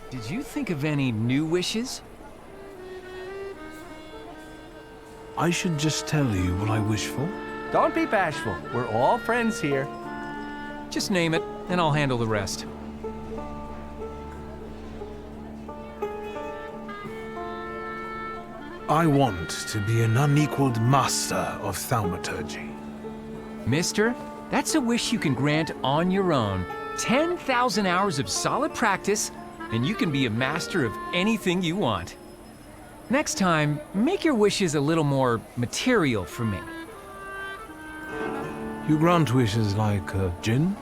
Did you think of any new wishes? I should just tell you what I wish for. Don't be bashful. We're all friends here. Just name it, and I'll handle the rest. I want to be an unequaled master of thaumaturgy. Mister, that's a wish you can grant on your own. 10,000 hours of solid practice, and you can be a master of anything you want. Next time, make your wishes a little more material for me. You grant wishes like Djinn?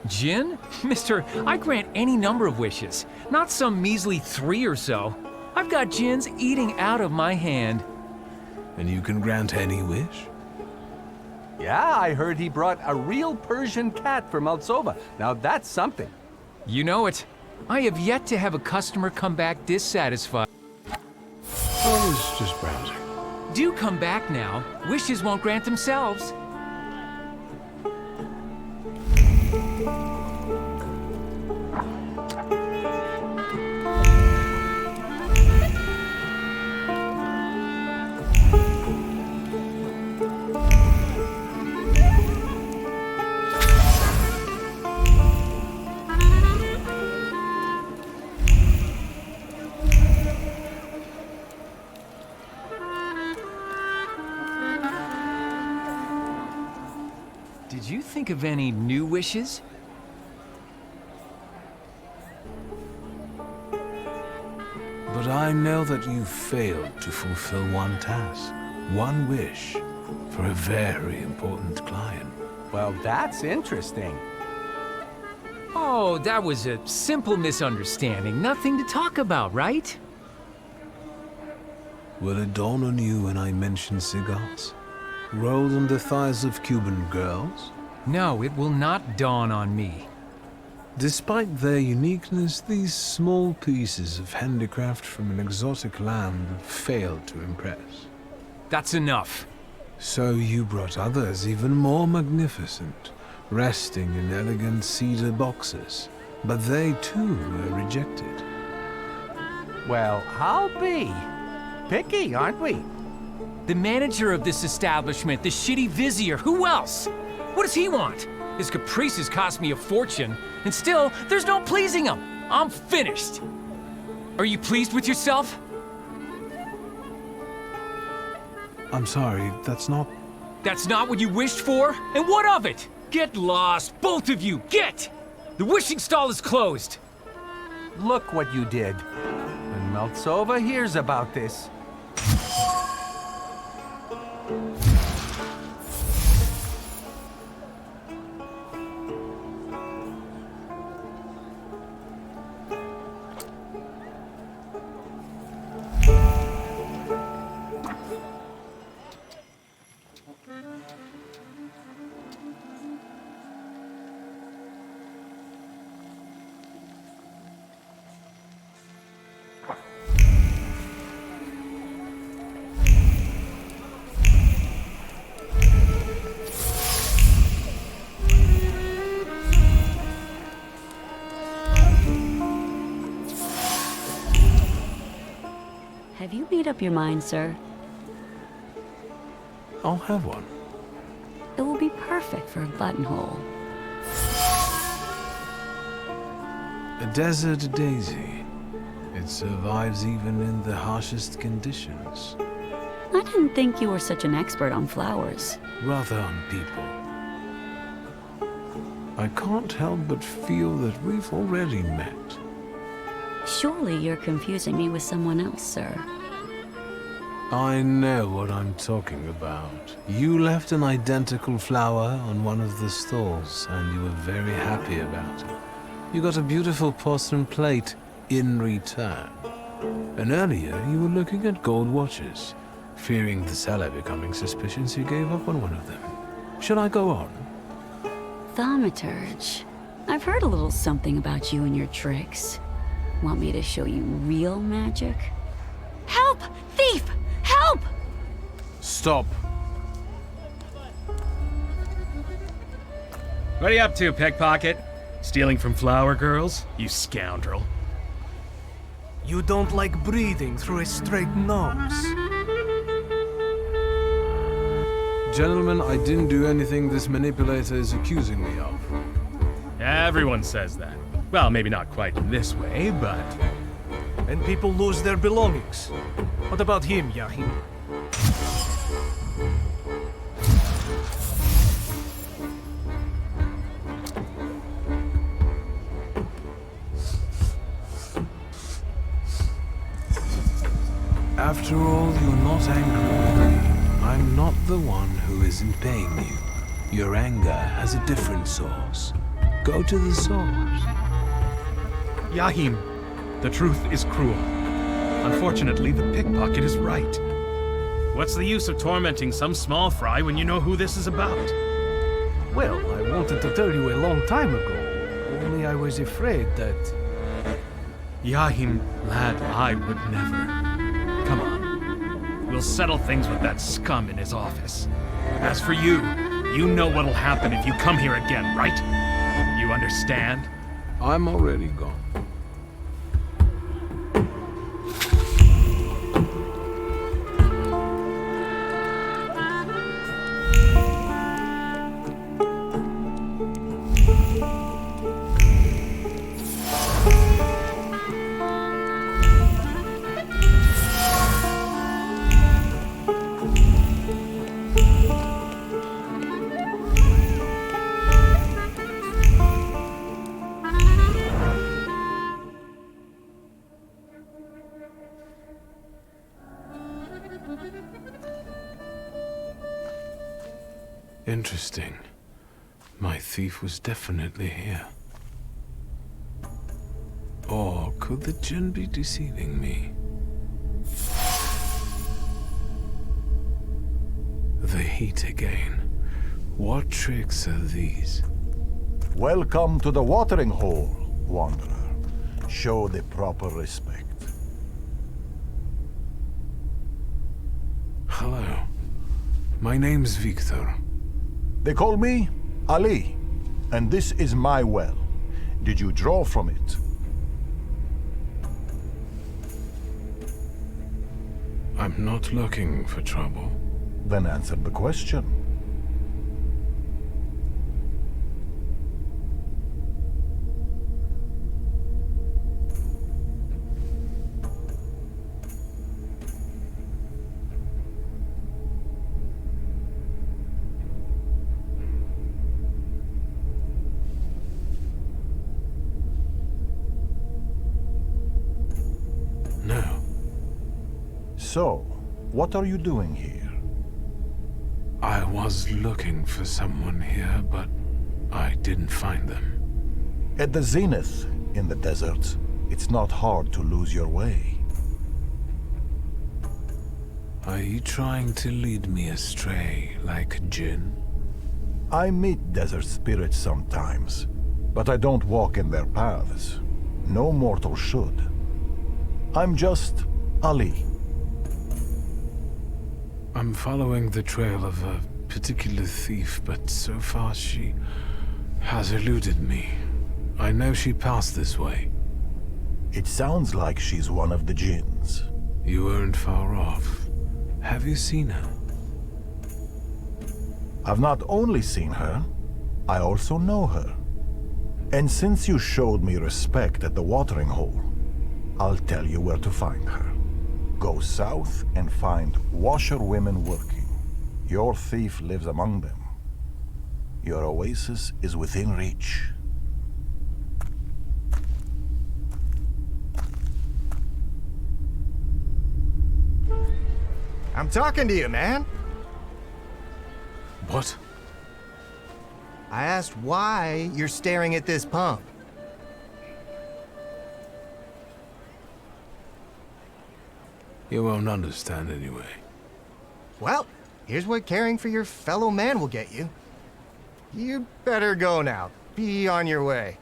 Djinn? Mister, I grant any number of wishes, not some measly 3 or so. I've got Djinns eating out of my hand. And you can grant any wish? Yeah, I heard he brought a real Persian cat for Moldova. Now that's something. You know it. I have yet to have a customer come back dissatisfied. I was just browsing. Do come back now. Wishes won't grant themselves. Did you think of any new wishes? But I know that you failed to fulfill one task, one wish, for a very important client. Well, that's interesting. Oh, that was a simple misunderstanding. Nothing to talk about, right? Will it dawn on you when I mention cigars? Rolled on the thighs of Cuban girls? No, it will not dawn on me. Despite their uniqueness, these small pieces of handicraft from an exotic land failed to impress. That's enough. So you brought others even more magnificent, resting in elegant cedar boxes, but they too were rejected. Well, I'll be. Picky, aren't we? The manager of this establishment, the shitty vizier, who else? What does he want? His caprices cost me a fortune, and still, there's no pleasing him. I'm finished. Are you pleased with yourself? I'm sorry, that's not... That's not what you wished for? And what of it? Get lost, both of you, get! The wishing stall is closed. Look what you did. When Moldova hears about this... Have you made up your mind, sir? I'll have one. It will be perfect for a buttonhole. A desert daisy. It survives even in the harshest conditions. I didn't think you were such an expert on flowers. Rather on people. I can't help but feel that we've already met. Surely you're confusing me with someone else, sir. I know what I'm talking about. You left an identical flower on one of the stalls, and you were very happy about it. You got a beautiful porcelain plate in return. And earlier, you were looking at gold watches. Fearing the seller becoming suspicious, you gave up on one of them. Should I go on? Thaumaturge. I've heard a little something about you and your tricks. Want me to show you real magic? Help! Thief! Help! Stop. What are you up to, pickpocket? Stealing from flower girls? You scoundrel. You don't like breathing through a straight nose. Gentlemen, I didn't do anything this manipulator is accusing me of. Everyone says that. Well, maybe not quite in this way, but... And people lose their belongings. What about him, Yahim? After all, you're not angry with me. I'm not the one who isn't paying you. Your anger has a different source. Go to the source. Yahim, the truth is cruel. Unfortunately, the pickpocket is right. What's the use of tormenting some small fry when you know who this is about? Well, I wanted to tell you a long time ago. Only I was afraid that... Yahim, lad, I would never. Come on. We'll settle things with that scum in his office. As for you, you know what'll happen if you come here again, right? You understand? I'm already gone. Interesting. My thief was definitely here. Or could the Djinn be deceiving me? The heat again. What tricks are these? Welcome to the watering hole, Wanderer. Show the proper respect. Hello. My name's Victor. They call me Ali, and this is my well. Did you draw from it? I'm not looking for trouble. Then answer the question. No. So, what are you doing here? I was looking for someone here, but I didn't find them. At the zenith in the desert, it's not hard to lose your way. Are you trying to lead me astray like a Djinn? I meet desert spirits sometimes, but I don't walk in their paths. No mortal should. I'm just Ali. I'm following the trail of a particular thief, but so far she has eluded me. I know she passed this way. It sounds like she's one of the Djinns. You weren't far off. Have you seen her? I've not only seen her, I also know her. And since you showed me respect at the watering hole, I'll tell you where to find her. Go south and find washerwomen working. Your thief lives among them. Your oasis is within reach. I'm talking to you, man. What? I asked why you're staring at this pump. You won't understand anyway. Well, here's what caring for your fellow man will get you. You better go now. Be on your way.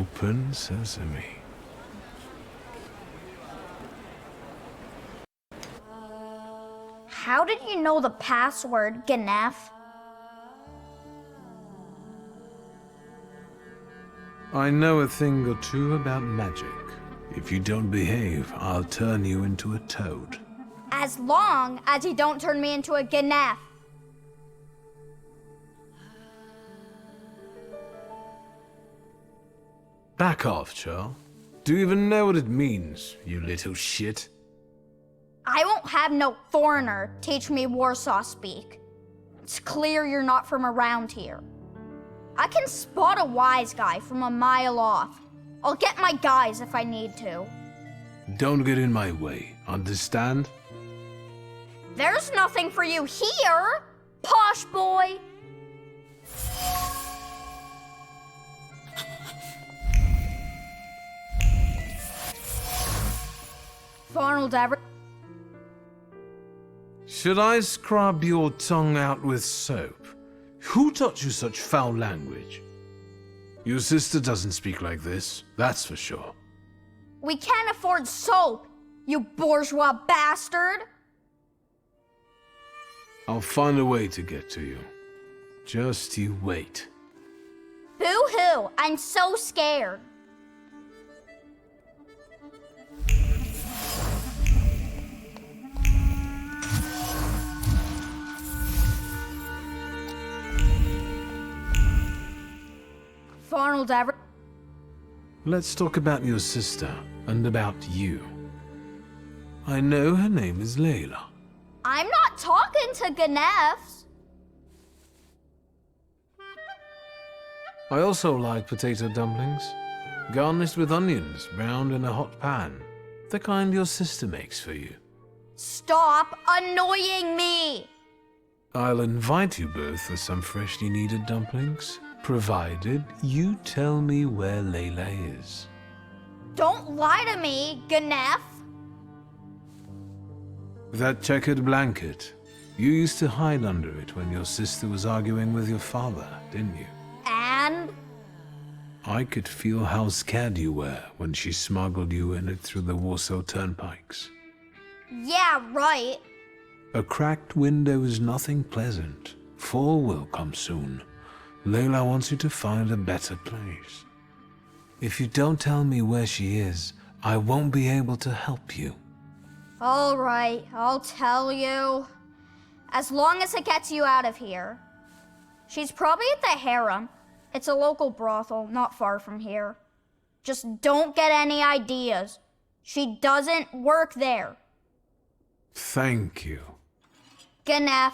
Open sesame. How did you know the password, Ganef? I know a thing or two about magic. If you don't behave, I'll turn you into a toad. As long as you don't turn me into a Ganef. Back off, Charles. Do you even know what it means, you little shit? I won't have no foreigner teach me Warsaw speak. It's clear you're not from around here. I can spot a wise guy from a mile off. I'll get my guys if I need to. Don't get in my way, understand? There's nothing for you here, posh boy. Farnold ever... Should I scrub your tongue out with soap? Who taught you such foul language? Your sister doesn't speak like this, that's for sure. We can't afford soap, you bourgeois bastard! I'll find a way to get to you. Just you wait. Boo-hoo, I'm so scared. Farnold ever... Let's talk about your sister and about you. I know her name is Layla. I'm not talking to Ganefs. I also like potato dumplings, garnished with onions, browned in a hot pan. The kind your sister makes for you. Stop annoying me! I'll invite you both for some freshly kneaded dumplings, provided you tell me where Layla is. Don't lie to me, Ganef. That checkered blanket. You used to hide under it when your sister was arguing with your father, didn't you? And? I could feel how scared you were when she smuggled you in it through the Warsaw turnpikes. Yeah, right. A cracked window is nothing pleasant. Fall will come soon. Layla wants you to find a better place. If you don't tell me where she is, I won't be able to help you. All right, I'll tell you. As long as it gets you out of here. She's probably at the harem. It's a local brothel, not far from here. Just don't get any ideas. She doesn't work there. Thank you. Ganef.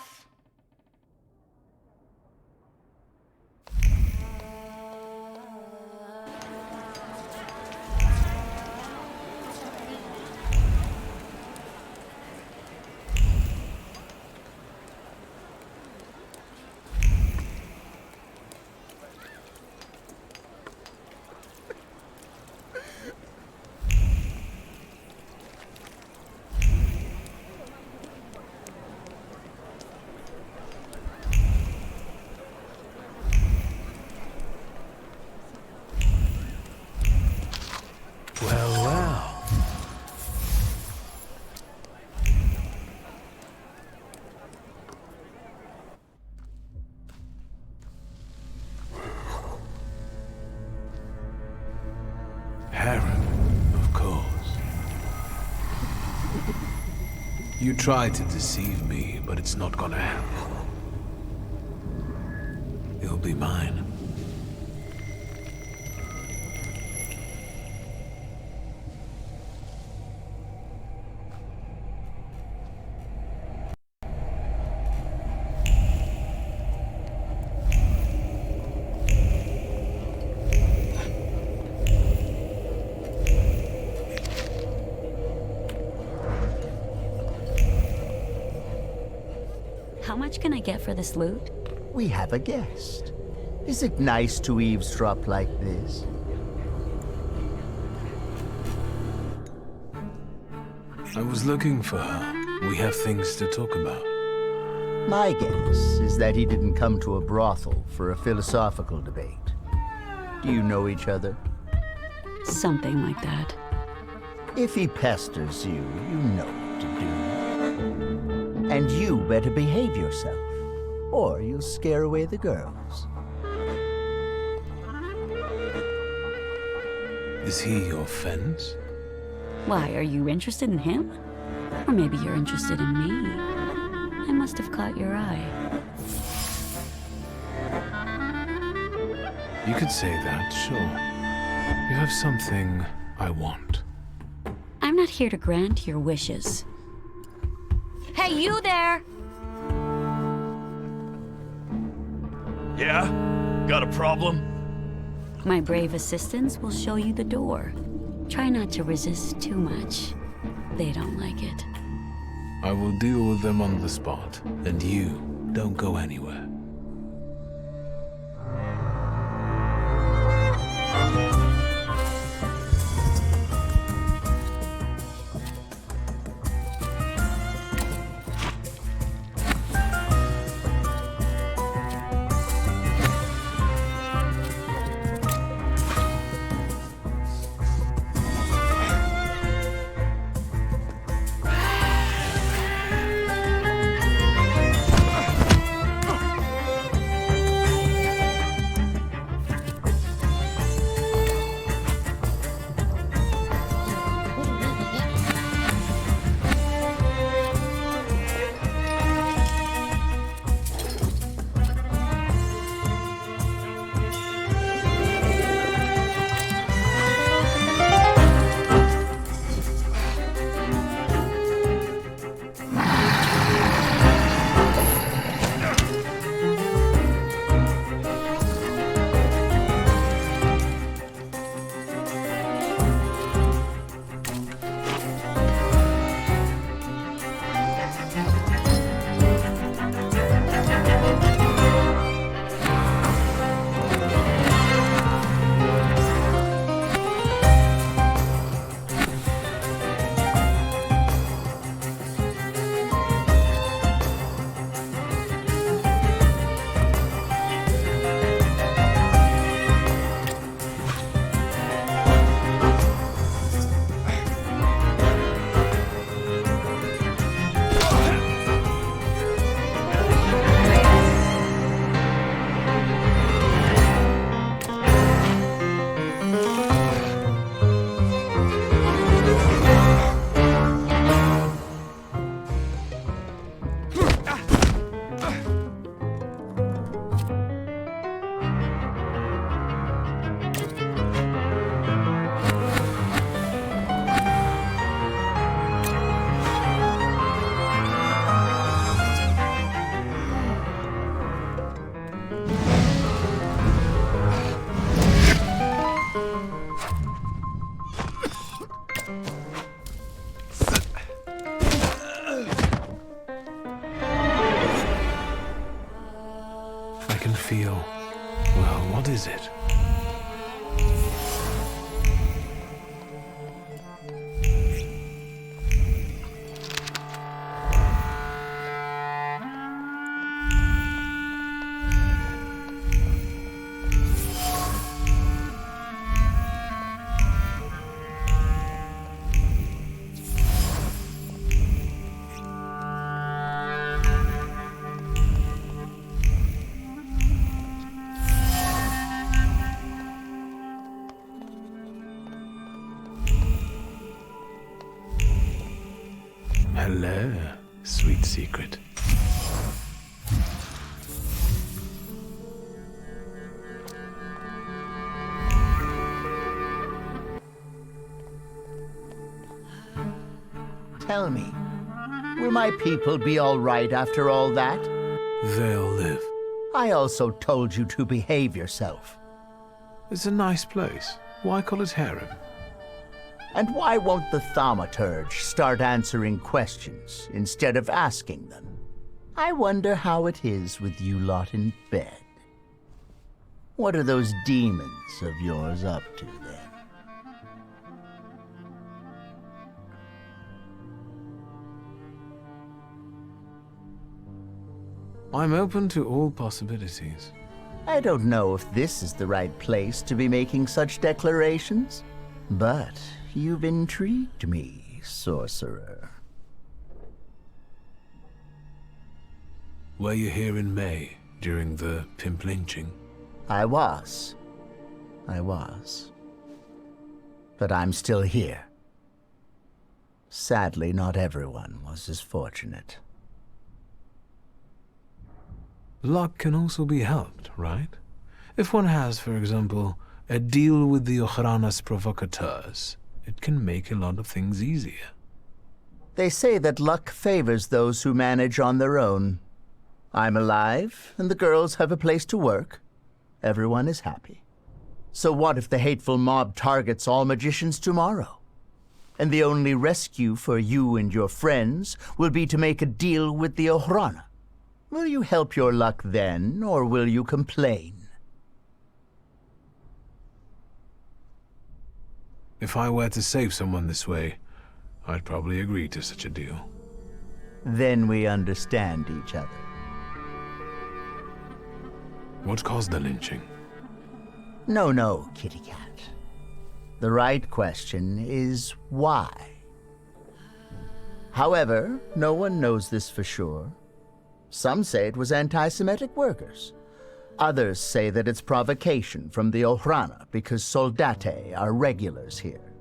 You tried to deceive me, but it's not gonna happen. You'll be mine. How much can I get for this loot? We have a guest. Is it nice to eavesdrop like this? I was looking for her. We have things to talk about. My guess is that he didn't come to a brothel for a philosophical debate. Do you know each other? Something like that. If he pesters you, you know what to do. And you better behave yourself, or you'll scare away the girls. Is he your fence? Why, are you interested in him? Or maybe you're interested in me. I must have caught your eye. You could say that, sure. You have something I want. I'm not here to grant your wishes. Hey, you there! Yeah? Got a problem? My brave assistants will show you the door. Try not to resist too much. They don't like it. I will deal with them on the spot, and you don't go anywhere. Feel... well, what is it? Hello, sweet secret. Tell me, will my people be all right after all that? They'll live. I also told you to behave yourself. It's a nice place. Why call it harem? And why won't the Thaumaturge start answering questions instead of asking them? I wonder how it is with you lot in bed. What are those demons of yours up to then? I'm open to all possibilities. I don't know if this is the right place to be making such declarations. But you've intrigued me, sorcerer. Were you here in May during the pimp lynching? I was. But I'm still here. Sadly, not everyone was as fortunate. Luck can also be helped, right? If one has, for example, a deal with the Ojranas provocateurs, it can make a lot of things easier. They say that luck favors those who manage on their own. I'm alive, and the girls have a place to work. Everyone is happy. So what if the hateful mob targets all magicians tomorrow? And the only rescue for you and your friends will be to make a deal with the Ojrana. Will you help your luck then, or will you complain? If I were to save someone this way, I'd probably agree to such a deal. Then we understand each other. What caused the lynching? No, kitty cat. The right question is why. However, no one knows this for sure. Some say it was anti-Semitic workers. Others say that it's provocation from the Ojrana because soldate are regulars here.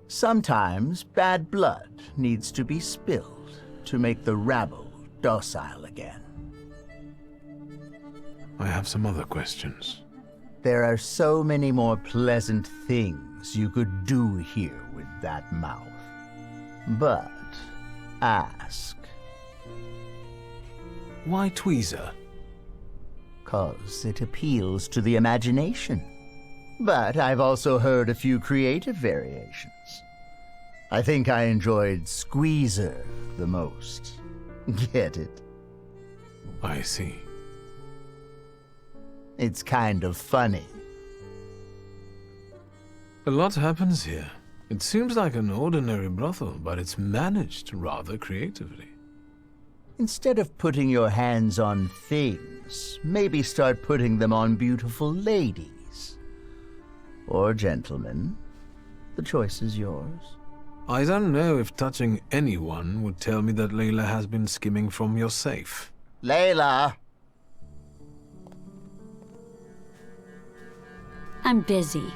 Sometimes bad blood needs to be spilled to make the rabble docile again. I have some other questions. There are so many more pleasant things you could do here with that mouth. But ask. Why tweezer? 'Cause it appeals to the imagination. But I've also heard a few creative variations. I think I enjoyed Squeezer the most. Get it? I see. It's kind of funny. A lot happens here. It seems like an ordinary brothel, but it's managed rather creatively. Instead of putting your hands on things, maybe start putting them on beautiful ladies. Or gentlemen. The choice is yours. I don't know if touching anyone would tell me that Layla has been skimming from your safe. Layla! I'm busy.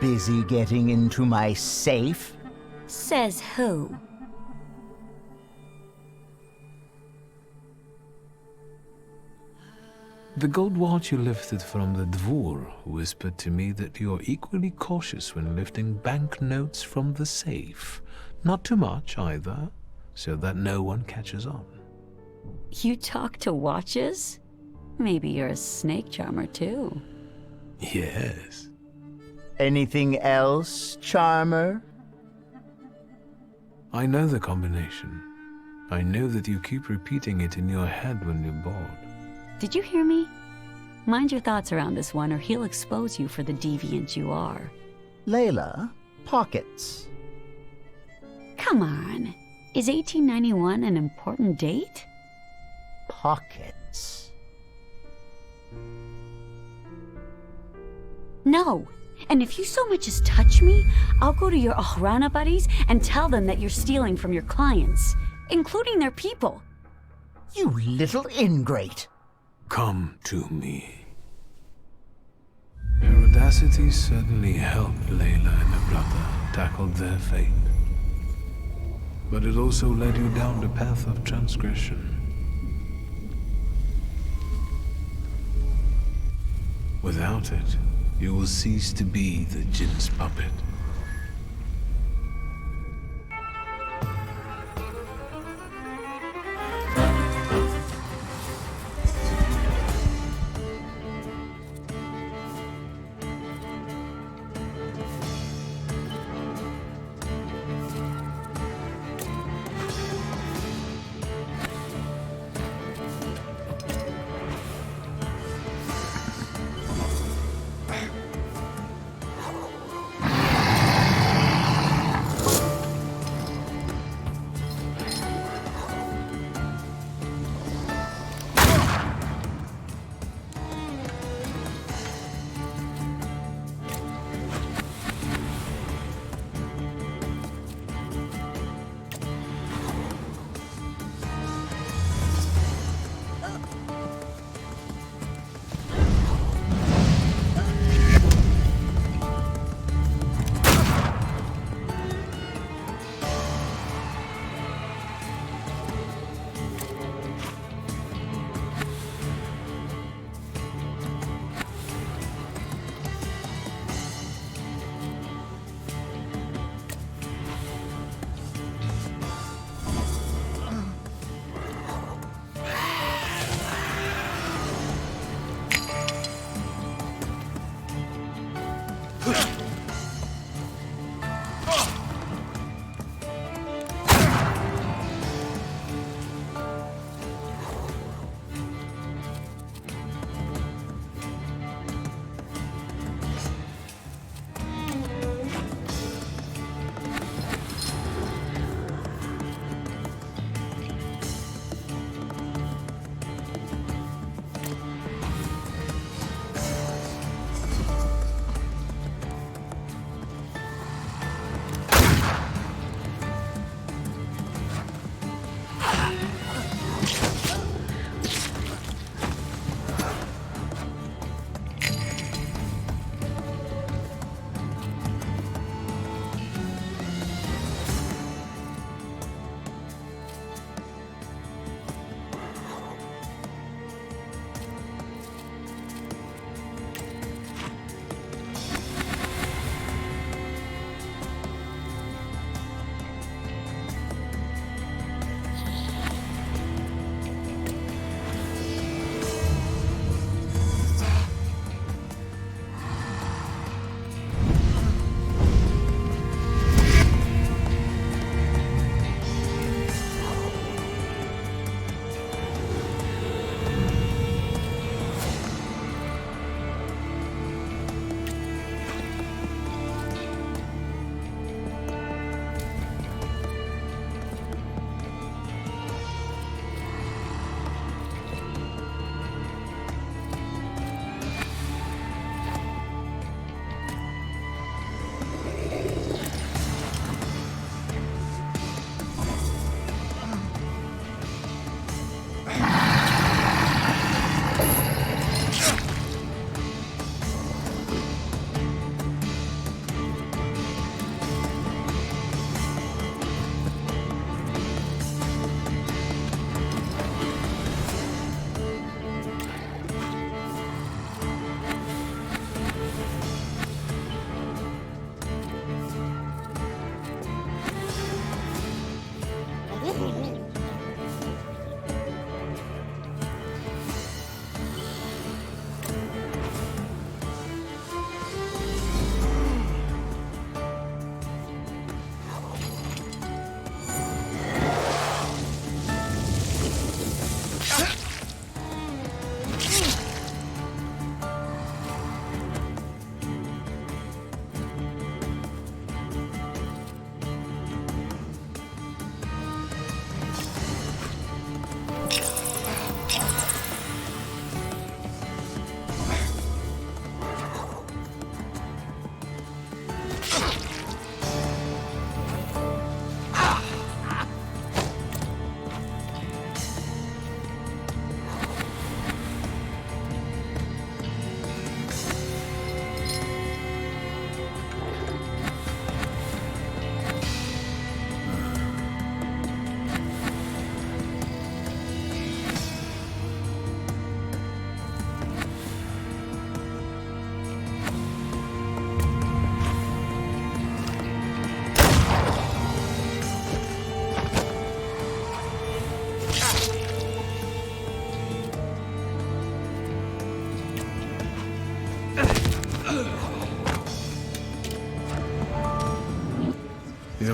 Busy getting into my safe? Says who? The gold watch you lifted from the Dvor whispered to me that you're equally cautious when lifting banknotes from the safe. Not too much, either, so that no one catches on. You talk to watches? Maybe you're a snake charmer, too. Yes. Anything else, charmer? I know the combination. I know that you keep repeating it in your head when you're bored. Did you hear me? Mind your thoughts around this one, or he'll expose you for the deviant you are. Layla, pockets. Come on. Is 1891 an important date? Pockets. No. And if you so much as touch me, I'll go to your Ojrana buddies and tell them that you're stealing from your clients, including their people. You little ingrate. Come to me. Your audacity certainly helped Layla and her brother tackle their fate. But it also led you down the path of transgression. Without it, you will cease to be the Djinn's puppet.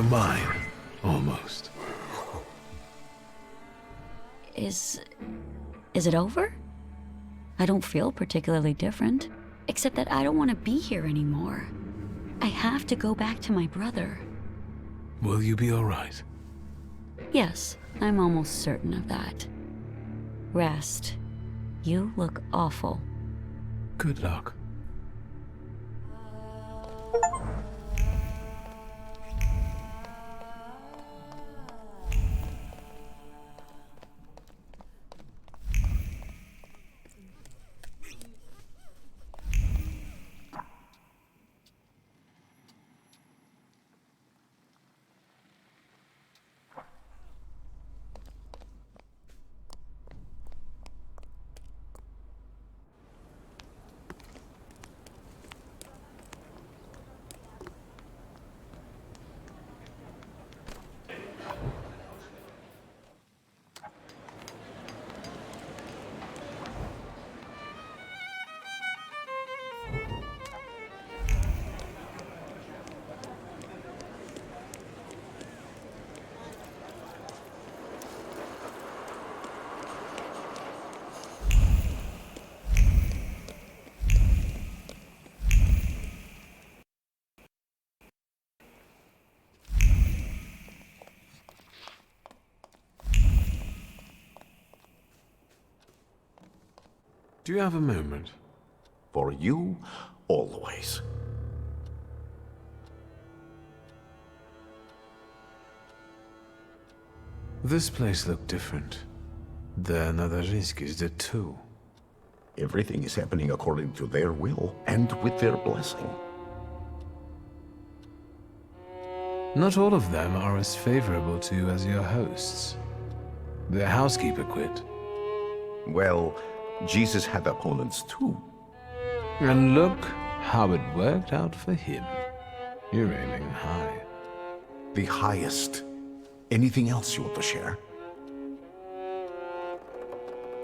You're mine. Almost. Is it over? I don't feel particularly different, except that I don't want to be here anymore. I have to go back to my brother. Will you be alright? Yes, I'm almost certain of that. Rest. You look awful. Good luck. Do you have a moment? For you, always. This place looked different. The Nadarzinskis did too. Everything is happening according to their will and with their blessing. Not all of them are as favorable to you as your hosts. Their housekeeper quit. Well, Jesus had opponents too. And look how it worked out for him. You're aiming high. The highest. Anything else you want to share?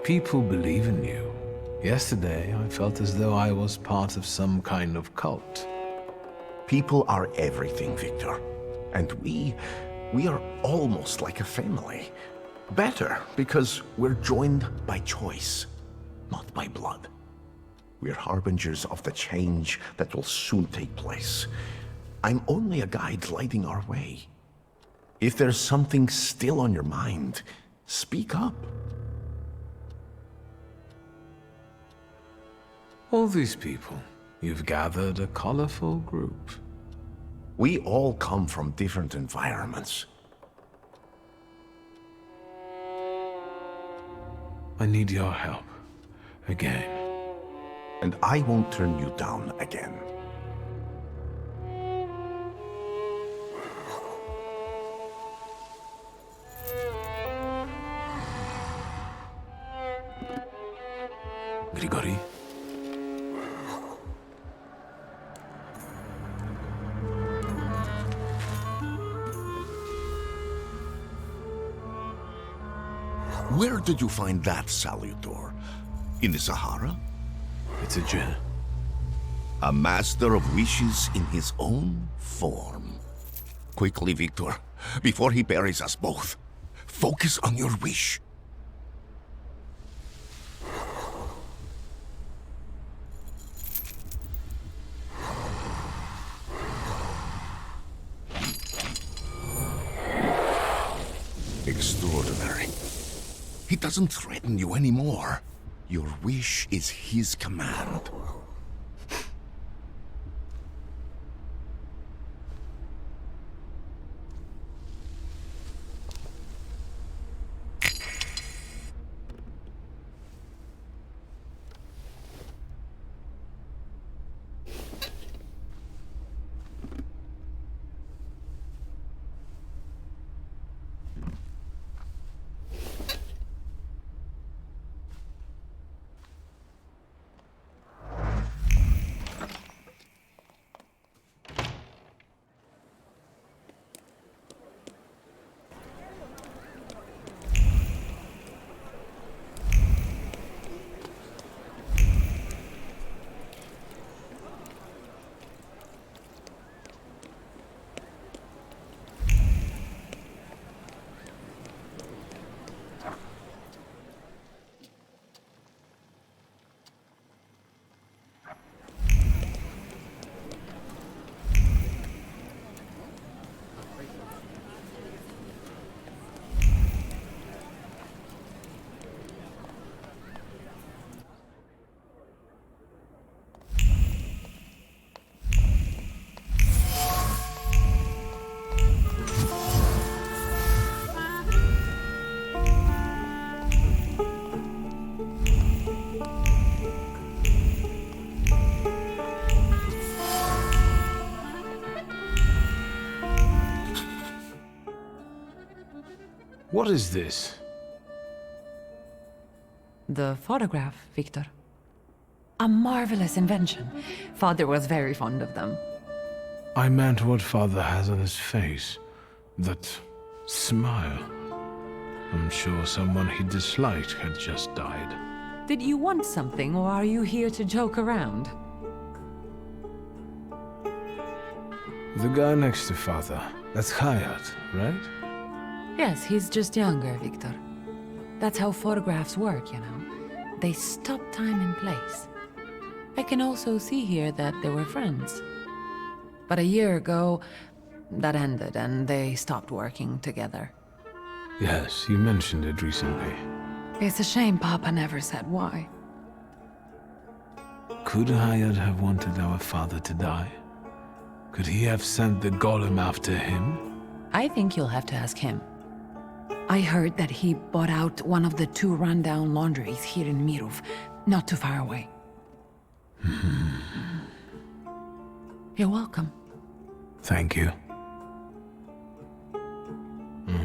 People believe in you. Yesterday, I felt as though I was part of some kind of cult. People are everything, Victor. And we are almost like a family. Better, because we're joined by choice, not by blood. We're harbingers of the change that will soon take place. I'm only a guide lighting our way. If there's something still on your mind, speak up. All these people, you've gathered a colorful group. We all come from different environments. I need your help. Again. And I won't turn you down again. Grigori? Where did you find that salutor? In the Sahara? It's a Djinn. A master of wishes in his own form. Quickly, Victor, before he buries us both. Focus on your wish. Extraordinary. He doesn't threaten you anymore. Your wish is his command. What is this? The photograph, Victor. A marvelous invention. Father was very fond of them. I meant what Father has on his face. That smile. I'm sure someone he disliked had just died. Did you want something, or are you here to joke around? The guy next to Father. That's Hayat, right? Yes, he's just younger, Victor. That's how photographs work, you know. They stop time and place. I can also see here that they were friends. But a year ago, that ended and they stopped working together. Yes, you mentioned it recently. It's a shame Papa never said why. Could Hayat have wanted our father to die? Could he have sent the golem after him? I think you'll have to ask him. I heard that he bought out one of the 2 rundown laundries here in Mirov, not too far away. You're welcome. Thank you.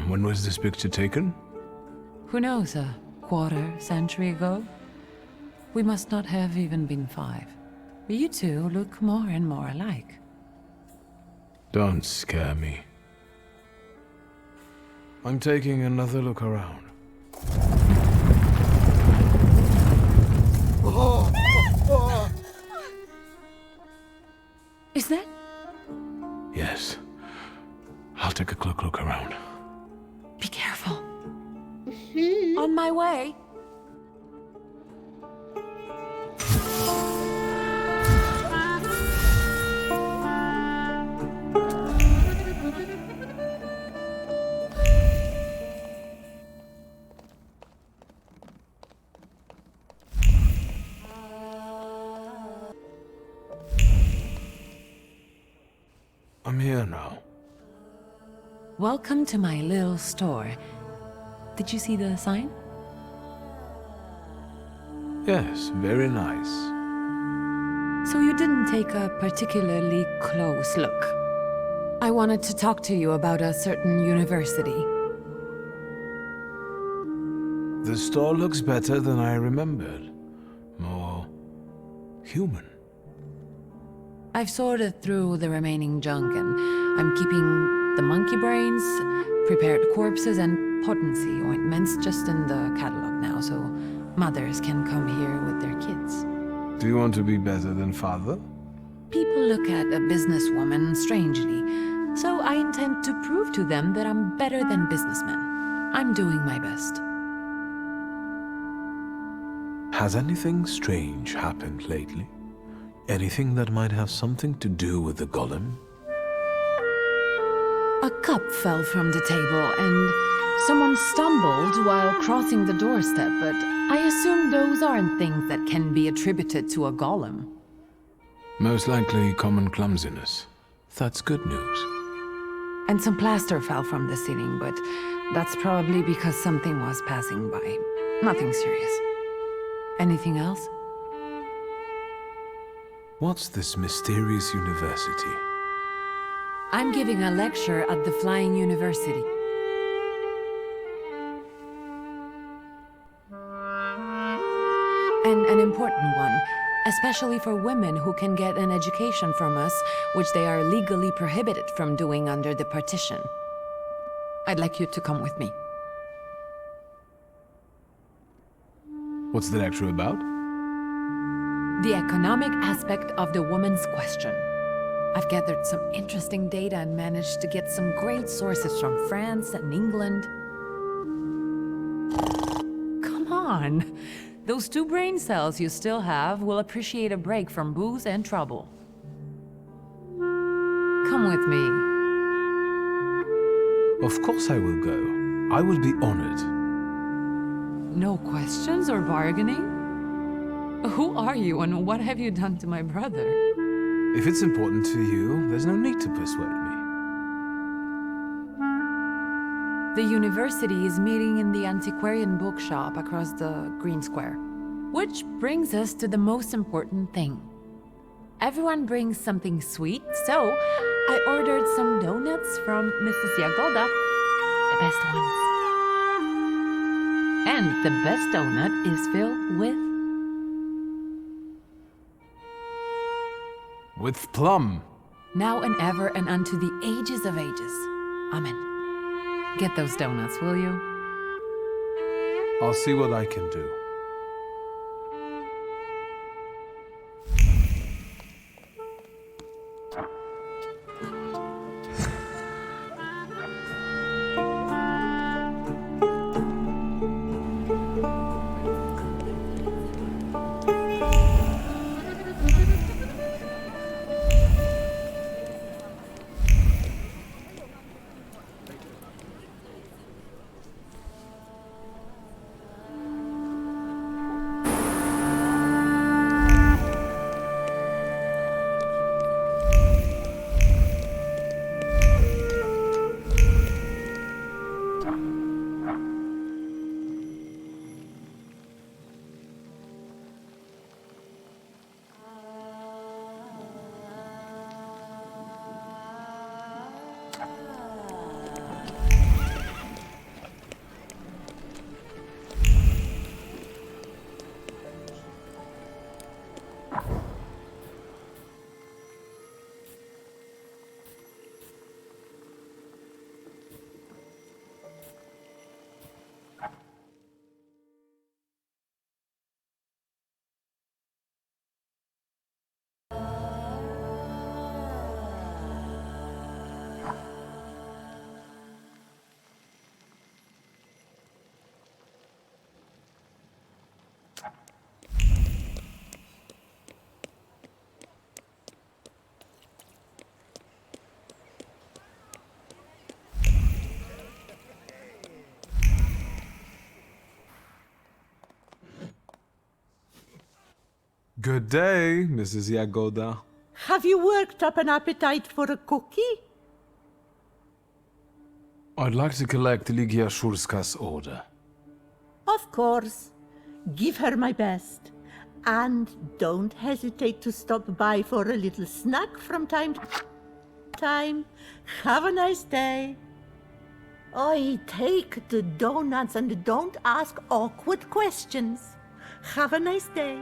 When was this picture taken? Who knows, a quarter century ago? We must not have even been 5. You two look more and more alike. Don't scare me. I'm taking another look around. Is that? Yes. I'll take a quick look around. Be careful. On my way. I'm here now. Welcome to my little store. Did you see the sign? Yes, very nice. So you didn't take a particularly close look. I wanted to talk to you about a certain university. The store looks better than I remembered. More human. I've sorted through the remaining junk and I'm keeping the monkey brains, prepared corpses, and potency ointments just in the catalog now, so mothers can come here with their kids. Do you want to be better than Father? People look at a businesswoman strangely, so I intend to prove to them that I'm better than businessmen. I'm doing my best. Has anything strange happened lately? Anything that might have something to do with the golem? A cup fell from the table and someone stumbled while crossing the doorstep, but I assume those aren't things that can be attributed to a golem. Most likely common clumsiness. That's good news. And some plaster fell from the ceiling, but that's probably because something was passing by. Nothing serious. Anything else? What's this mysterious university? I'm giving a lecture at the Flying University. And an important one, especially for women who can get an education from us, which they are legally prohibited from doing under the partition. I'd like you to come with me. What's the lecture about? The economic aspect of the woman's question. I've gathered some interesting data and managed to get some great sources from France and England. Come on! Those 2 brain cells you still have will appreciate a break from booze and trouble. Come with me. Of course I will go. I will be honored. No questions or bargaining? Who are you and what have you done to my brother? If it's important to you, there's no need to persuade me. The university is meeting in the antiquarian bookshop across the Green Square. Which brings us to the most important thing. Everyone brings something sweet, so I ordered some donuts from Mrs. Yagoda. The best ones. And the best donut is filled with... With plum. Now and ever and unto the ages of ages. Amen. Get those donuts, will you? I'll see what I can do. Good day, Mrs. Yagoda. Have you worked up an appetite for a cookie? I'd like to collect Ligia Shurska's order. Of course. Give her my best. And don't hesitate to stop by for a little snack from time to time. Have a nice day. Oi, take the donuts and don't ask awkward questions. Have a nice day.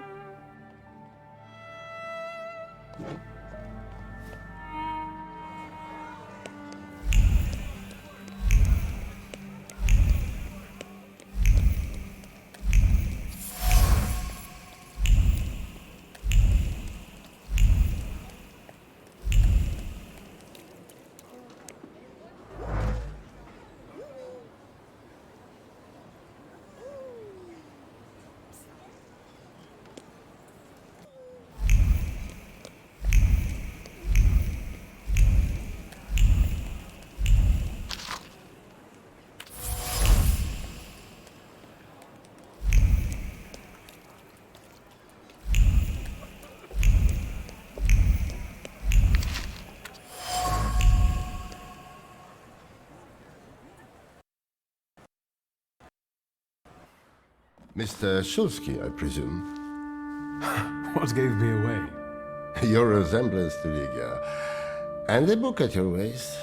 Mr. Shulsky, I presume. What gave me away? Your resemblance to Ligia. And the book at your waist.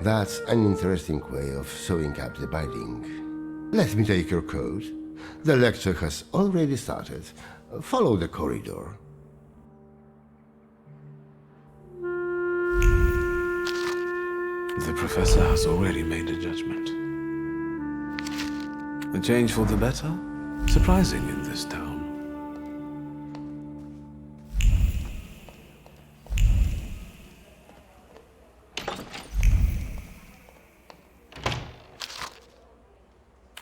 That's an interesting way of sewing up the binding. Let me take your coat. The lecture has already started. Follow the corridor. The professor has already made a judgment. A change for the better? Surprising in this town.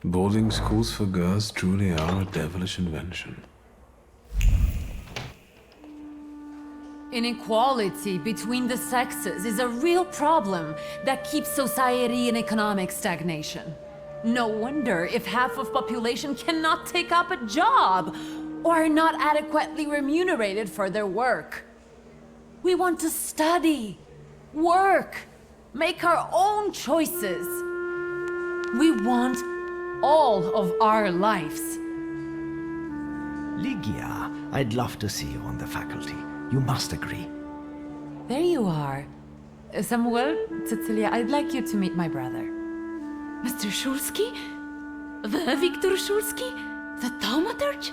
Boarding schools for girls truly are a devilish invention. Inequality between the sexes is a real problem that keeps society in economic stagnation. No wonder if half of population cannot take up a job or are not adequately remunerated for their work. We want to study, work, make our own choices. We want all of our lives. Ligia, I'd love to see you on the faculty. You must agree. There you are. Samuel, Cecilia, I'd like you to meet my brother. Mr. Shulsky? The Viktor Szulski? The Thaumaturge?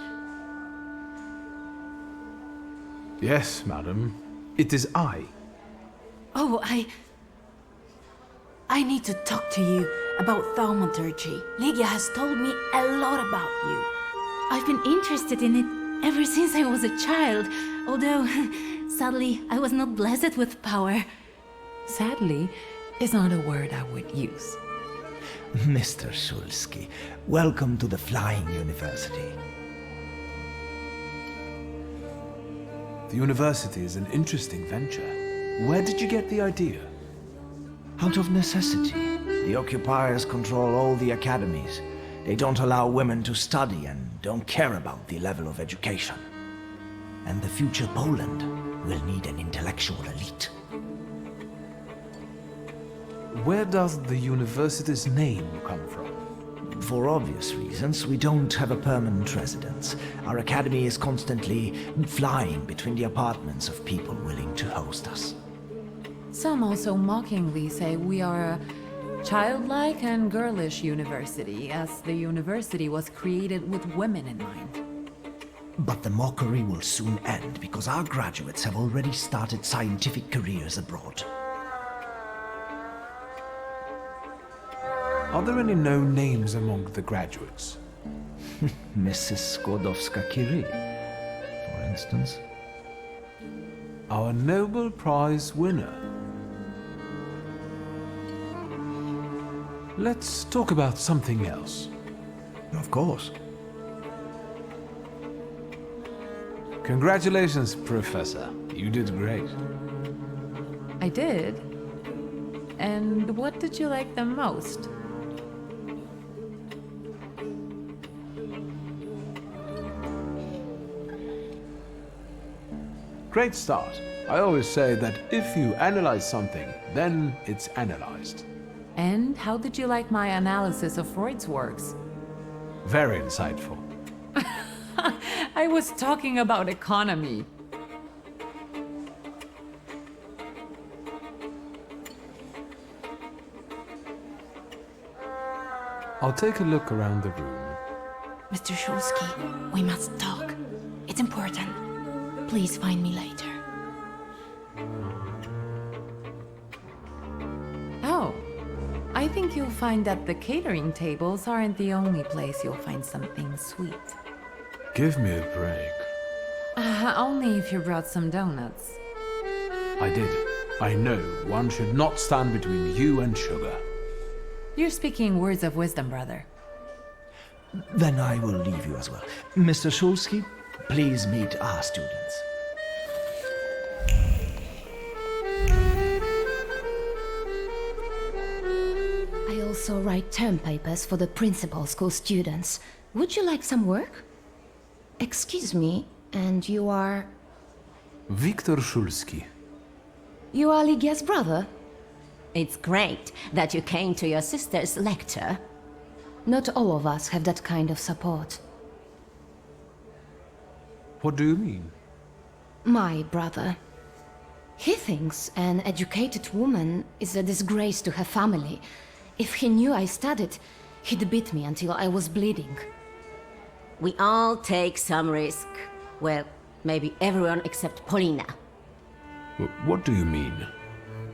Yes, madam. It is I. Oh, I need to talk to you about Thaumaturge. Lygia has told me a lot about you. I've been interested in it ever since I was a child, although, sadly, I was not blessed with power. Sadly is not a word I would use. Mr. Szulski, welcome to the Flying University. The university is an interesting venture. Where did you get the idea? Out of necessity. The occupiers control all the academies. They don't allow women to study and don't care about the level of education. And the future Poland will need an intellectual elite. Where does the university's name come from? For obvious reasons, we don't have a permanent residence. Our academy is constantly flying between the apartments of people willing to host us. Some also mockingly say we are a childlike and girlish university, as the university was created with women in mind. But the mockery will soon end because our graduates have already started scientific careers abroad. Are there any known names among the graduates? Mrs. Skłodowska-Curie, for instance. Our Nobel Prize winner. Let's talk about something else. Of course. Congratulations, Professor. You did great. I did? And what did you like the most? Great start. I always say that if you analyze something, then it's analyzed. And how did you like my analysis of Freud's works? Very insightful. I was talking about economy. I'll take a look around the room. Mr. Szulski, we must talk. It's important. Please find me later. Oh, I think you'll find that the catering tables aren't the only place you'll find something sweet. Give me a break. Only if you brought some donuts. I did. I know one should not stand between you and sugar. You're speaking words of wisdom, brother. Then I will leave you as well. Mr. Szulski, please meet our students. I also write term papers for the principal school students. Would you like some work? Excuse me, and you are... Viktor Szulski. You are Lygia's brother? It's great that you came to your sister's lecture. Not all of us have that kind of support. What do you mean? My brother. He thinks an educated woman is a disgrace to her family. If he knew I studied, he'd beat me until I was bleeding. We all take some risk. Well, maybe everyone except Polina. What do you mean?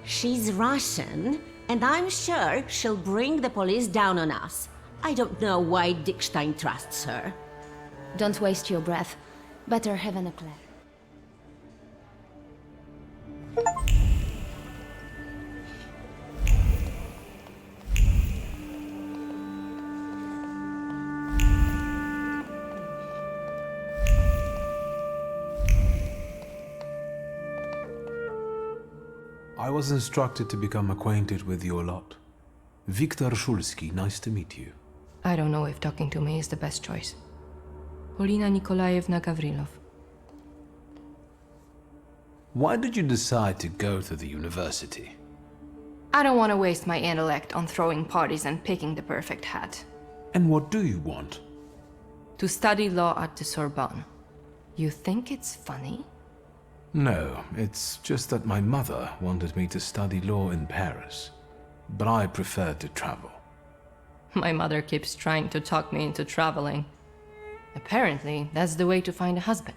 She's Russian, and I'm sure she'll bring the police down on us. I don't know why Dickstein trusts her. Don't waste your breath. Better have an eclair. I was instructed to become acquainted with your lot. Viktor Szulski, nice to meet you. I don't know if talking to me is the best choice. Polina Nikolaevna Gavrilov. Why did you decide to go to the university? I don't want to waste my intellect on throwing parties and picking the perfect hat. And what do you want? To study law at the Sorbonne. You think it's funny? No, it's just that my mother wanted me to study law in Paris, but I preferred to travel. My mother keeps trying to talk me into traveling. Apparently, that's the way to find a husband.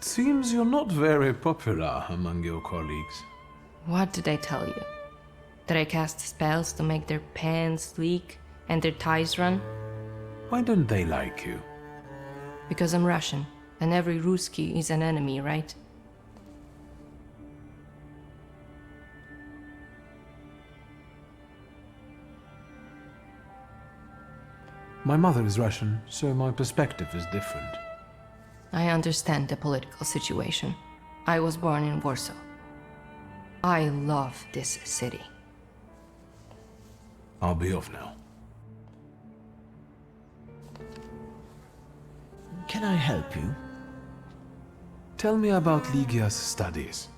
Seems you're not very popular among your colleagues. What did I tell you? That I cast spells to make their pants leak and their ties run? Why don't they like you? Because I'm Russian, and every Ruski is an enemy, right? My mother is Russian, so my perspective is different. I understand the political situation. I was born in Warsaw. I love this city. I'll be off now. Can I help you? Tell me about Ligia's studies.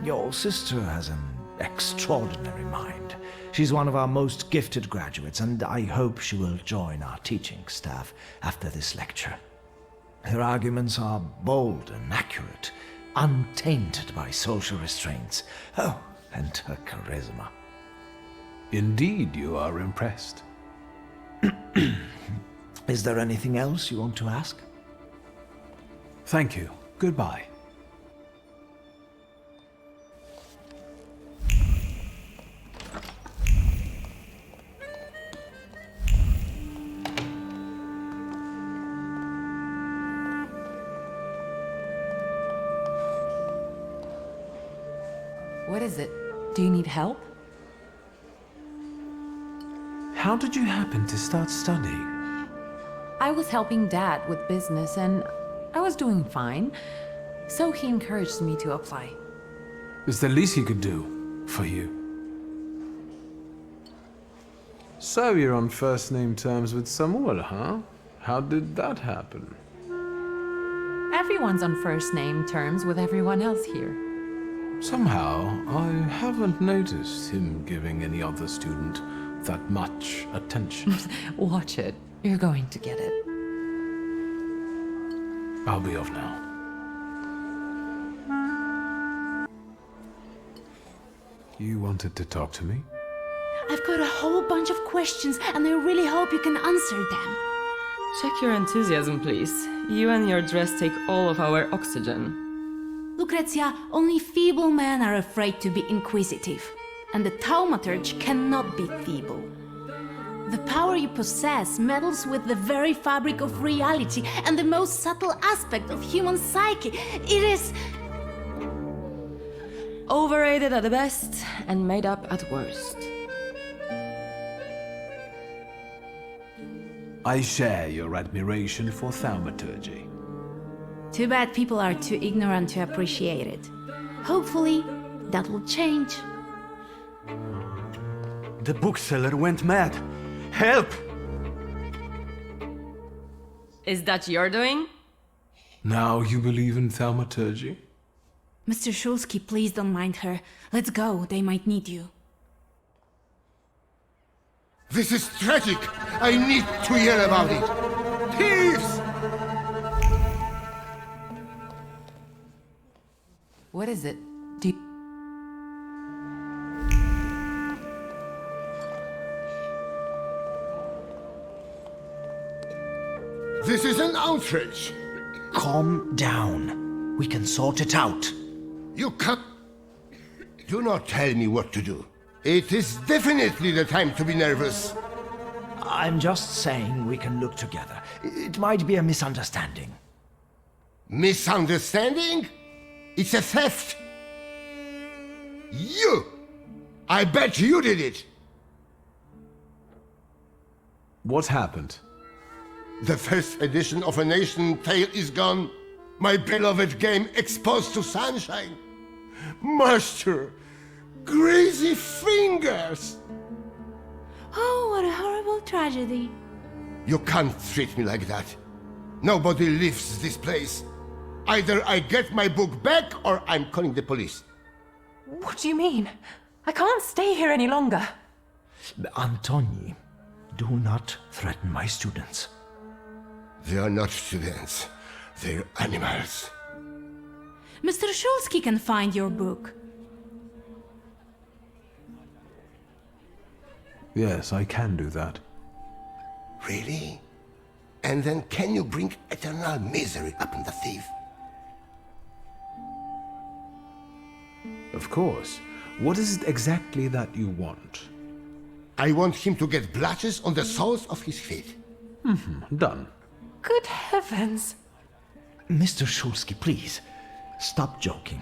Your sister has an extraordinary mind. She's one of our most gifted graduates, and I hope she will join our teaching staff after this lecture. Her arguments are bold and accurate, untainted by social restraints. Oh, and her charisma. Indeed, you are impressed. Is there anything else you want to ask? Thank you. Goodbye. What is it? Do you need help? How did you happen to start studying? I was helping Dad with business and I was doing fine, so he encouraged me to apply. It's the least he could do for you. So you're on first name terms with Samuel, huh? How did that happen? Everyone's on first name terms with everyone else here. Somehow, I haven't noticed him giving any other student that much attention. Watch it. You're going to get it. I'll be off now. You wanted to talk to me? I've got a whole bunch of questions, and I really hope you can answer them. Check your enthusiasm, please. You and your dress take all of our oxygen. Lucrezia, only feeble men are afraid to be inquisitive, and the Thaumaturge cannot be feeble. The power you possess meddles with the very fabric of reality and the most subtle aspect of human psyche. It is overrated at the best and made up at worst. I share your admiration for Thaumaturge. too bad people are too ignorant to appreciate it. Hopefully, that will change. The bookseller went mad. Help! Is that your doing? Now you believe in Thaumaturge? Mr. Shulsky, please don't mind her. Let's go, they might need you. This is tragic! I need to hear about it! Thieves! What is it? Do you... This is an outrage! Calm down. We can sort it out. You can't... Do not tell me what to do. It is definitely the time to be nervous. I'm just saying we can look together. It might be a misunderstanding. Misunderstanding? It's a theft! You! I bet you did it! What happened? The first edition of A Nation Tale is gone. My beloved game exposed to sunshine. Master! Crazy fingers! Oh, what a horrible tragedy. You can't treat me like that. Nobody leaves this place. Either I get my book back or I'm calling the police. What do you mean? I can't stay here any longer. Antoni, do not threaten my students. They are not students. They're animals. Mr. Shulsky can find your book. Yes, I can do that. Really? And then can you bring eternal misery upon the thief? Of course. What is it exactly that you want? I want him to get blotches on the soles of his feet. Done. Good heavens! Mr. Shulsky, please, stop joking.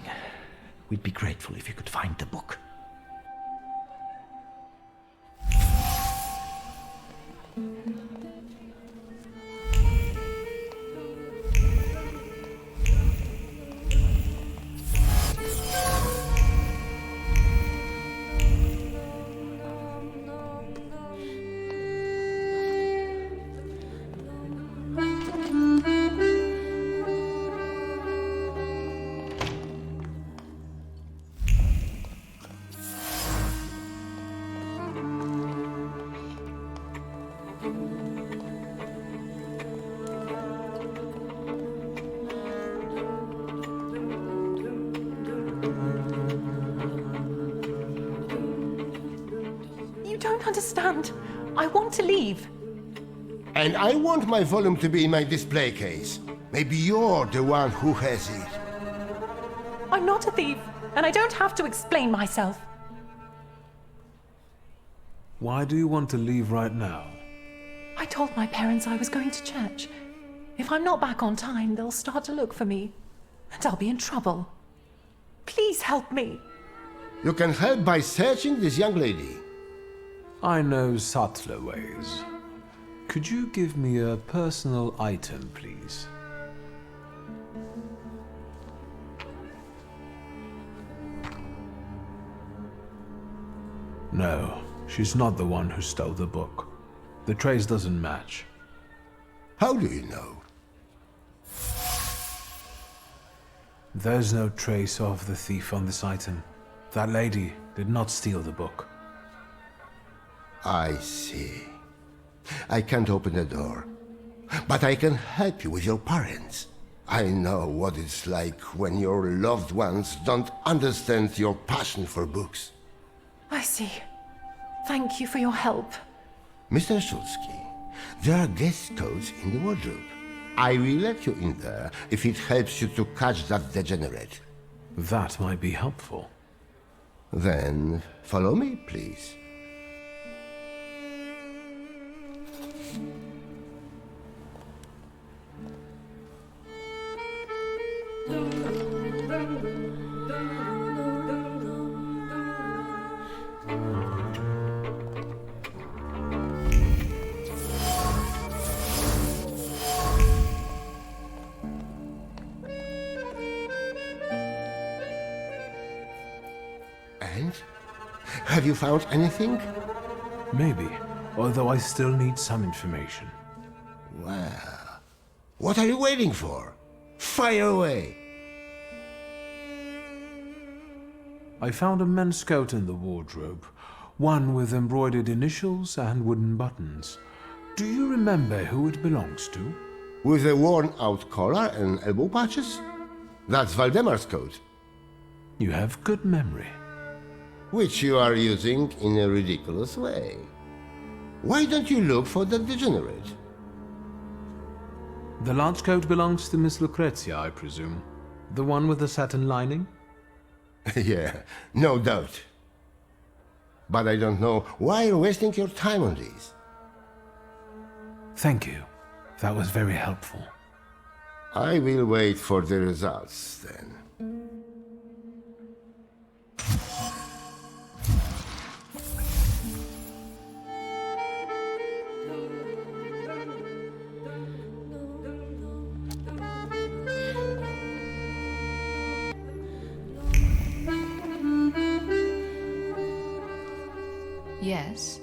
We'd be grateful if you could find the book. You don't understand. I want to leave. And I want my volume to be in my display case. Maybe you're the one who has it. I'm not a thief, and I don't have to explain myself. Why do you want to leave right now? I told my parents I was going to church. If I'm not back on time, they'll start to look for me, and I'll be in trouble. Please help me. You can help by searching this young lady. I know subtler ways. Could you give me a personal item, please? No, she's not the one who stole the book. The trace doesn't match. How do you know? There's no trace of the thief on this item. That lady did not steal the book. I see. I can't open the door, but I can help you with your parents. I know what it's like when your loved ones don't understand your passion for books. I see. Thank you for your help. Mr. Shulsky, there are guest codes in the wardrobe. I will let you in there if it helps you to catch that degenerate. That might be helpful. Then follow me, please. And? Have you found anything? Maybe, although I still need some information. Well, what are you waiting for? Fire away! I found a men's coat in the wardrobe, one with embroidered initials and wooden buttons. Do you remember who it belongs to? With a worn-out collar and elbow patches? That's Valdemar's coat. You have good memory. Which you are using in a ridiculous way. Why don't you look for the degenerate? The large coat belongs to Miss Lucrezia, I presume. The one with the satin lining? Yeah, no doubt. But I don't know why you're wasting your time on these. Thank you. That was very helpful. I will wait for the results, then. Yes?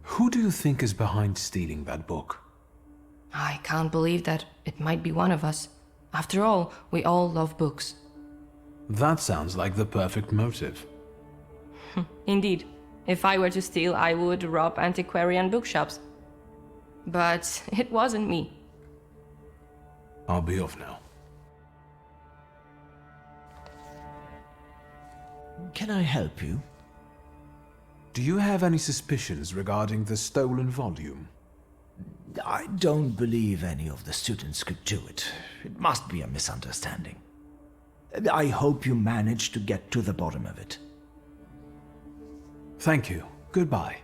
Who do you think is behind stealing that book? I can't believe that it might be one of us. After all, we all love books. That sounds like the perfect motive. Indeed. If I were to steal, I would rob antiquarian bookshops. But it wasn't me. I'll be off now. Can I help you? Do you have any suspicions regarding the stolen volume? I don't believe any of the students could do it. It must be a misunderstanding. I hope you manage to get to the bottom of it. Thank you. Goodbye.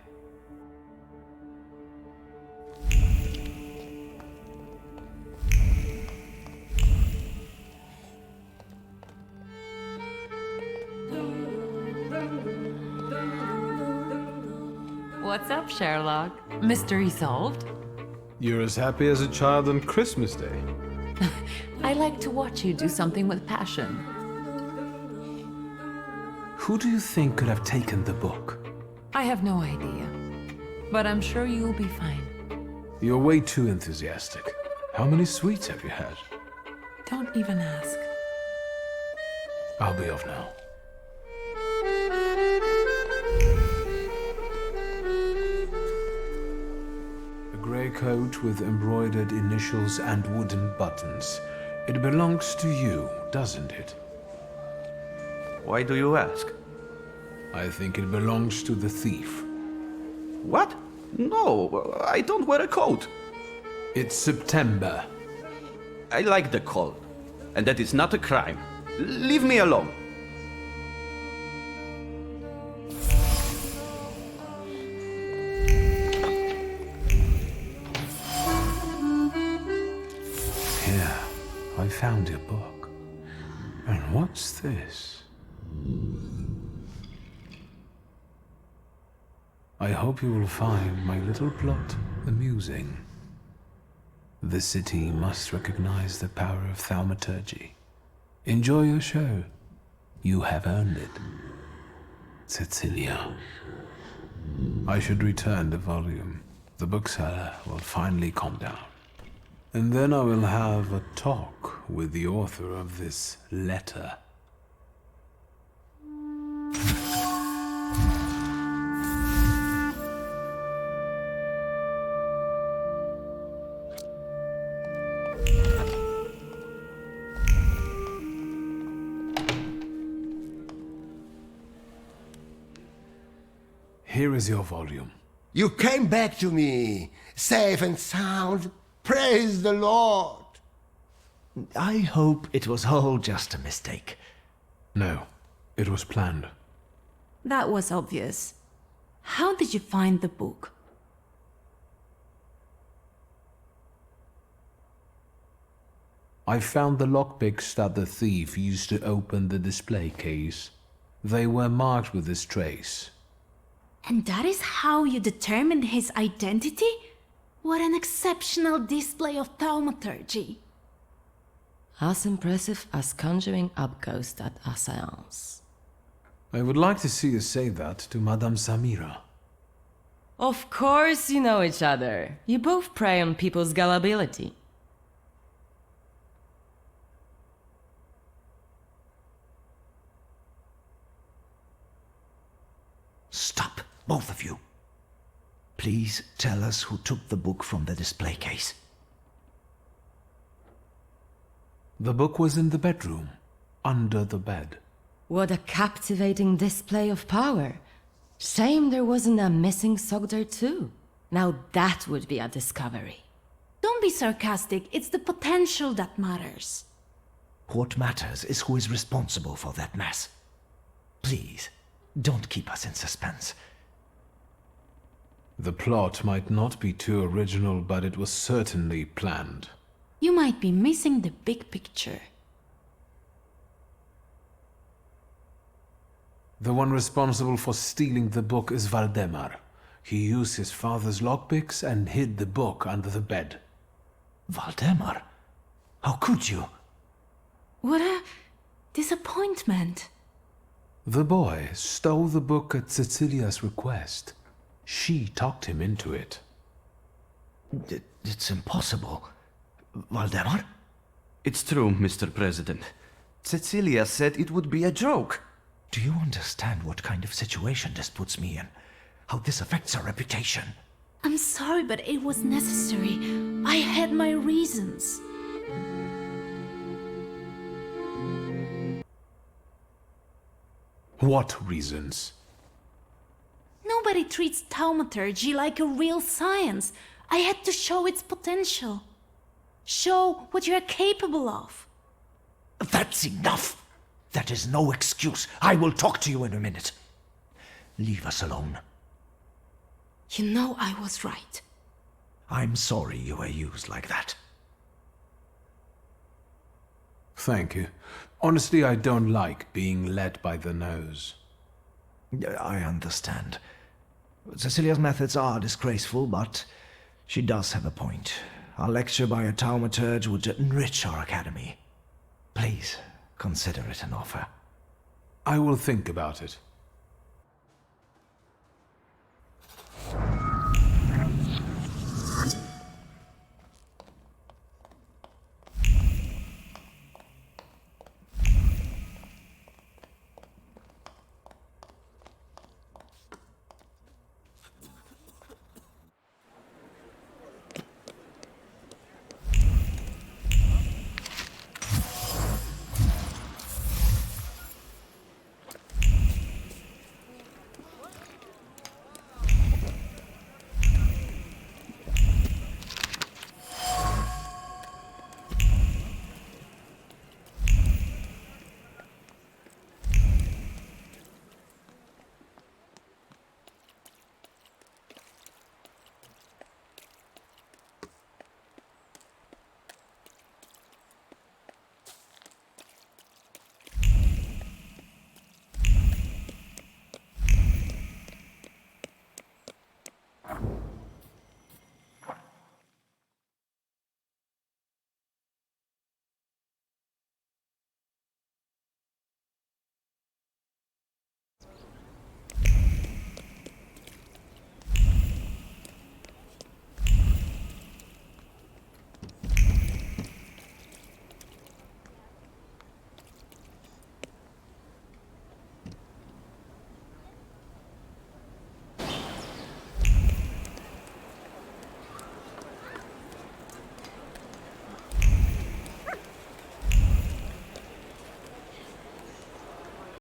What's up, Sherlock? Mystery solved? You're as happy as a child on Christmas Day. I like to watch you do something with passion. Who do you think could have taken the book? I have no idea, but I'm sure you'll be fine. You're way too enthusiastic. How many sweets have you had? Don't even ask. I'll be off now. A grey coat with embroidered initials and wooden buttons. It belongs to you, doesn't it? Why do you ask? I think it belongs to the thief. What? No, I don't wear a coat. It's September. I like the cold, and that is not a crime. Leave me alone. Here, I found your book. And what's this? I hope you will find my little plot amusing. The city must recognize the power of thaumaturgy. Enjoy your show. You have earned it. Cecilia. I should return the volume. The bookseller will finally calm down. And then I will have a talk with the author of this letter. Here is your volume. You came back to me, safe and sound. Praise the Lord. I hope it was all just a mistake. No, it was planned. That was obvious. How did you find the book? I found the lockpicks that the thief used to open the display case. They were marked with this trace. And that is how you determined his identity? What an exceptional display of thaumaturgy. As impressive as conjuring up ghosts at a seance. I would like to see you say that to Madame Samira. Of course you know each other. You both prey on people's gullibility. Stop, both of you. Please tell us who took the book from the display case. The book was in the bedroom, under the bed. What a captivating display of power. Shame there wasn't a missing sock there too. Now that would be a discovery. Don't be sarcastic, it's the potential that matters. What matters is who is responsible for that mess. Please, don't keep us in suspense. The plot might not be too original, but it was certainly planned. You might be missing the big picture. The one responsible for stealing the book is Valdemar. He used his father's lockpicks and hid the book under the bed. Valdemar? How could you? What a disappointment. The boy stole the book at Cecilia's request. She talked him into it. It's impossible. Valdemar? It's true, Mr. President. Cecilia said it would be a joke. Do you understand what kind of situation this puts me in? How this affects our reputation? I'm sorry, but it was necessary. I had my reasons. What reasons? Nobody treats Thaumaturge like a real science. I had to show its potential. Show what you're capable of. That's enough! That is no excuse. I will talk to you in a minute. Leave us alone. You know I was right. I'm sorry you were used like that. Thank you. Honestly, I don't like being led by the nose. I understand. Cecilia's methods are disgraceful, but she does have a point. A lecture by a Thaumaturge would enrich our academy. Please, consider it an offer. I will think about it.